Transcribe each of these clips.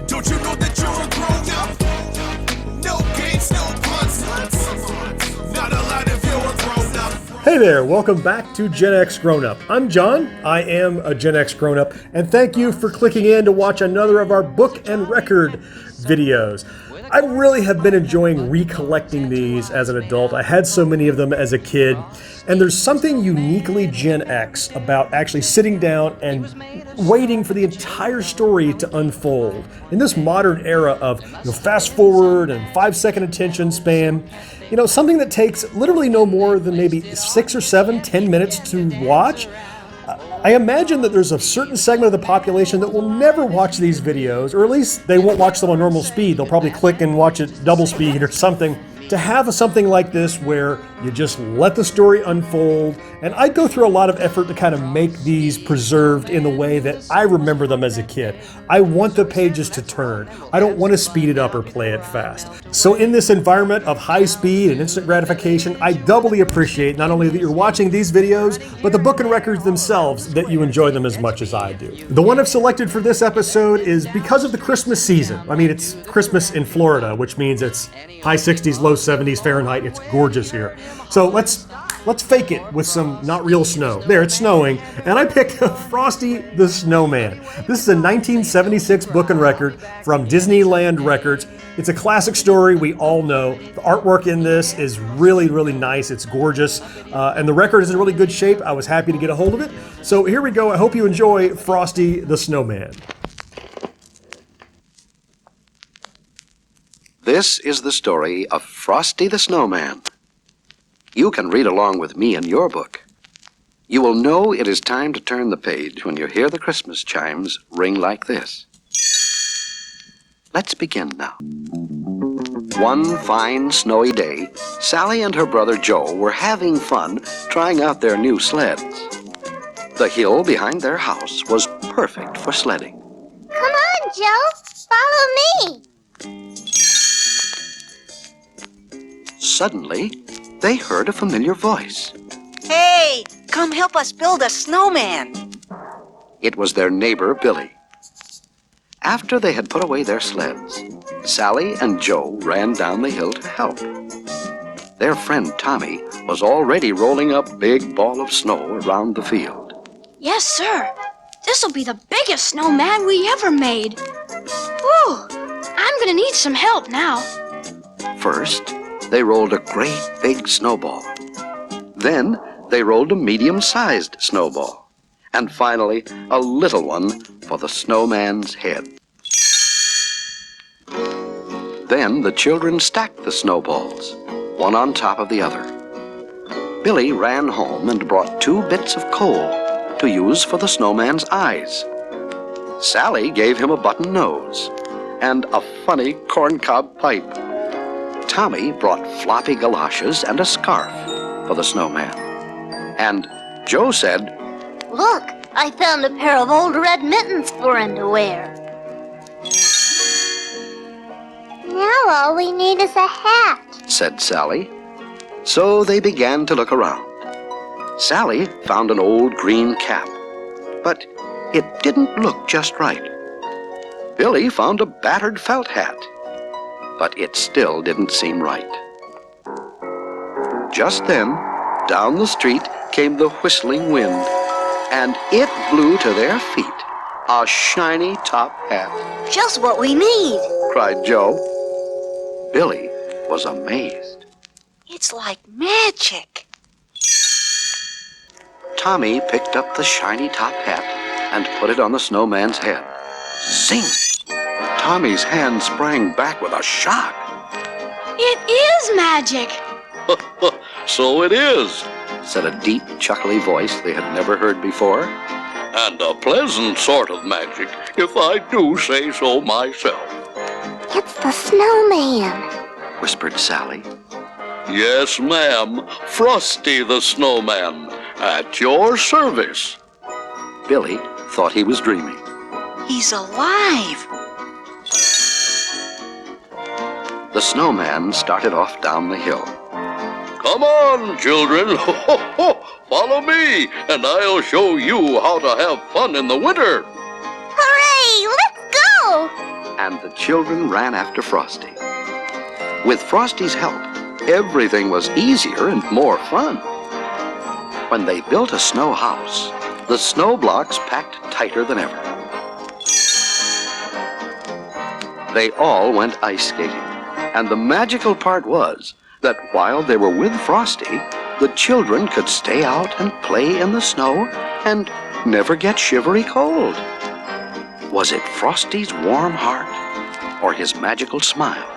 Don't you know that you're a grown-up? No games, no puns. Not allowed if you're a grown-up. Hey there, welcome back to GenXGrownUp. I'm John, I am a GenXGrownUp, and thank you for clicking in to watch another of our book and record videos. I really have been enjoying recollecting these as an adult. I had so many of them as a kid, and there's something uniquely Gen X about actually sitting down and waiting for the entire story to unfold. In this modern era of fast forward and 5-second attention span, something that takes literally no more than maybe 6 or 7, 10 minutes to watch. I imagine that there's a certain segment of the population that will never watch these videos, or at least they won't watch them on normal speed. They'll probably click and watch it double speed or something. To have something like this where you just let the story unfold, and I go through a lot of effort to kind of make these preserved in the way that I remember them as a kid. I want the pages to turn. I don't want to speed it up or play it fast. So in this environment of high speed and instant gratification, I doubly appreciate not only that you're watching these videos, but the book and records themselves, that you enjoy them as much as I do. The one I've selected for this episode is because of the Christmas season. I mean, it's Christmas in Florida, which means it's high 60s, low 70s Fahrenheit. It's gorgeous here. So let's fake it with some not real snow. There, it's snowing, and I picked Frosty the Snowman. This is a 1976 book and record from Disneyland Records. It's a classic story we all know. The artwork in this is really, really nice. It's gorgeous, and the record is in really good shape. I was happy to get a hold of it. So here we go. I hope you enjoy Frosty the Snowman. This is the story of Frosty the Snowman. You can read along with me in your book. You will know it is time to turn the page when you hear the Christmas chimes ring like this. Let's begin now. One fine snowy day, Sally and her brother Joe were having fun trying out their new sleds. The hill behind their house was perfect for sledding. Come on, Joe. Follow me. Suddenly, they heard a familiar voice. Hey, come help us build a snowman. It was their neighbor, Billy. After they had put away their sleds, Sally and Joe ran down the hill to help. Their friend Tommy was already rolling a big ball of snow around the field. Yes, sir. This'll be the biggest snowman we ever made. Whew, I'm gonna need some help now. First, they rolled a great big snowball. Then they rolled a medium-sized snowball. And finally, a little one for the snowman's head. Then the children stacked the snowballs, one on top of the other. Billy ran home and brought 2 bits of coal to use for the snowman's eyes. Sally gave him a button nose and a funny corncob pipe. Tommy brought floppy galoshes and a scarf for the snowman. And Joe said, Look, I found a pair of old red mittens for him to wear. Now all we need is a hat, said Sally. So they began to look around. Sally found an old green cap, but it didn't look just right. Billy found a battered felt hat, but it still didn't seem right. Just then, down the street came the whistling wind, and it blew to their feet a shiny top hat. Just what we need. Cried Joe. Billy was amazed. It's like magic. Tommy picked up the shiny top hat and put it on the snowman's head. Zing! Tommy's hand sprang back with a shock. It is magic. So it is, Said a deep, chuckly voice they had never heard before. and a pleasant sort of magic, if I do say so myself. It's the snowman, Whispered Sally. Yes, ma'am, Frosty the Snowman, at your service. Billy thought he was dreaming. He's alive. The snowman started off down the hill. Come on, children, follow me, and I'll show you how to have fun in the winter. Hooray! Let's go! and the children ran after Frosty. With Frosty's help, everything was easier and more fun. When they built a snow house, the snow blocks packed tighter than ever. They all went ice skating, and the magical part was that while they were with Frosty, the children could stay out and play in the snow and never get shivery cold. Was it Frosty's warm heart or his magical smile?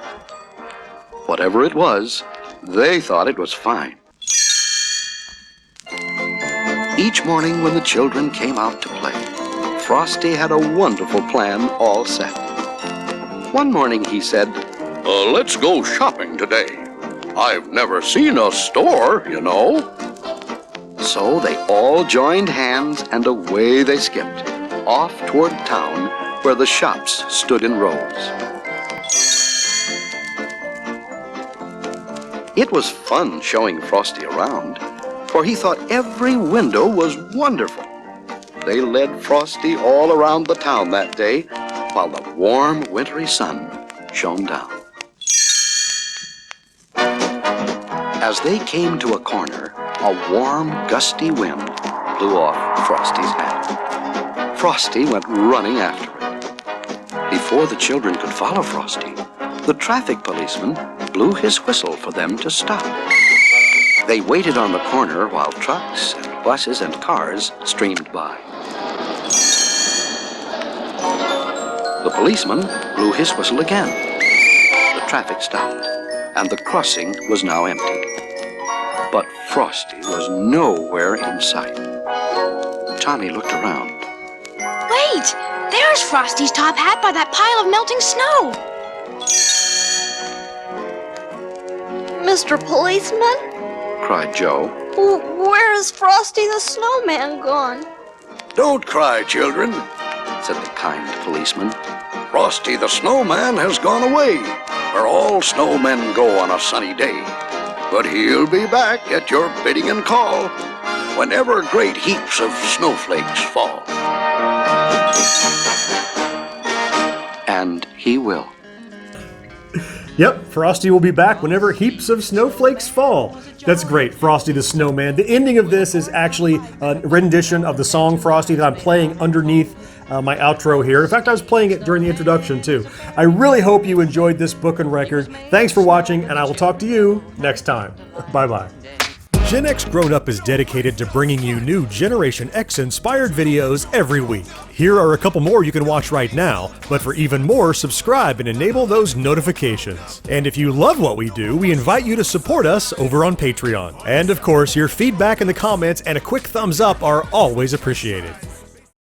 Whatever it was, they thought it was fine. Each morning when the children came out to play, Frosty had a wonderful plan all set. One morning he said, Let's go shopping today. I've never seen a store, you know. So they all joined hands and away they skipped, off toward town where the shops stood in rows. It was fun showing Frosty around, for he thought every window was wonderful. They led Frosty all around the town that day while the warm, wintry sun shone down. As they came to a corner, a warm, gusty wind blew off Frosty's hat. Frosty went running after it. Before the children could follow Frosty, the traffic policeman blew his whistle for them to stop. They waited on the corner while trucks and buses and cars streamed by. The policeman blew his whistle again. The traffic stopped, and the crossing was now empty. But Frosty was nowhere in sight. Tommy looked around. Wait! There's Frosty's top hat by that pile of melting snow! Mr. Policeman? Cried Joe. Where is Frosty the Snowman gone? Don't cry, children, Said the kind policeman. Frosty the Snowman has gone away, where all snowmen go on a sunny day. But he'll be back at your bidding and call, whenever great heaps of snowflakes fall. And he will. Yep, Frosty will be back whenever heaps of snowflakes fall. That's great, Frosty the Snowman. The ending of this is actually a rendition of the song Frosty that I'm playing underneath my outro here. In fact, I was playing it during the introduction too. I really hope you enjoyed this book and record. Thanks for watching, and I will talk to you next time. Bye-bye. Gen X Grown Up is dedicated to bringing you new Generation X inspired videos every week. Here are a couple more you can watch right now, but for even more, subscribe and enable those notifications. And if you love what we do, we invite you to support us over on Patreon. And of course, your feedback in the comments and a quick thumbs up are always appreciated.